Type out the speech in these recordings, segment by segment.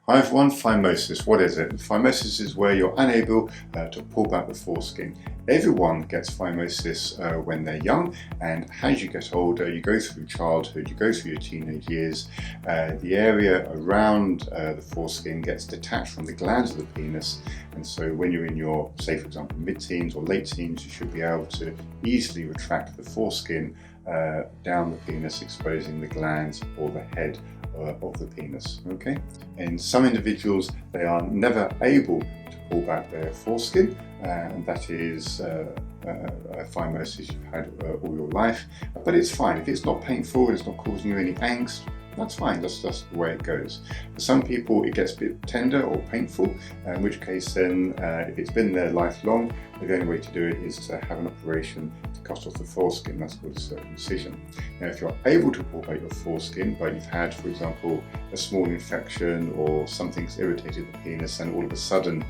Hi everyone, phimosis, what is it? Phimosis is where you're unable to pull back the foreskin. Everyone gets phimosis when they're young, and as you get older, you go through childhood, you go through your teenage years, the area around the foreskin gets detached from the glands of the penis, and so when you're in your, say for example, mid-teens or late teens, you should be able to easily retract the foreskin down the penis, exposing the glands or the head of the penis. Okay. In some individuals, they are never able to pull back their foreskin, and that is a phimosis you've had all your life. But it's fine if it's not painful, it's not causing you any angst. That's fine, that's just the way it goes. For some people it gets a bit tender or painful, in which case then if it's been there lifelong, the only way to do it is to have an operation to cut off the foreskin. That's called a circumcision. Now if you're able to pull back your foreskin, but you've had, for example, a small infection or something's irritated the penis and all of a sudden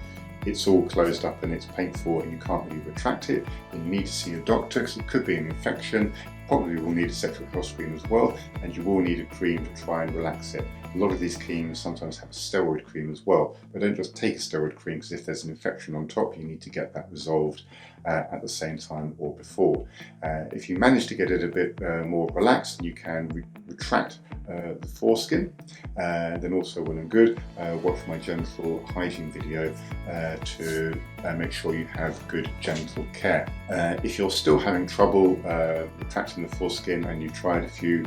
it's all closed up and it's painful and you can't really retract it, then you need to see a doctor because it could be an infection. Probably will need a sexual health cream as well, and you will need a cream to try and relax it. A lot of these creams sometimes have a steroid cream as well, but don't just take a steroid cream because if there's an infection on top, you need to get that resolved at the same time or before. If you manage to get it a bit more relaxed and you can retract the foreskin, then also well and good. Watch my genital hygiene video to make sure you have good genital care. If you're still having trouble retracting the foreskin and you've tried a few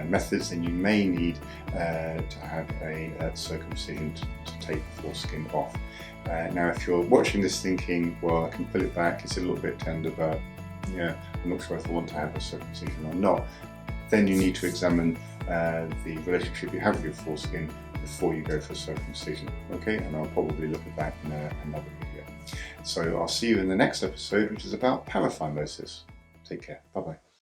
methods, then you may need to have a circumcision to take the foreskin off. Now if you're watching this thinking, well, I can pull it back, it's a little bit tender, but yeah, I'm not sure if I want to have a circumcision or not, then you need to examine the relationship you have with your foreskin before you go for circumcision. Okay, and I'll probably look at that in another video. So I'll see you in the next episode, which is about paraphimosis. Take care. Bye bye.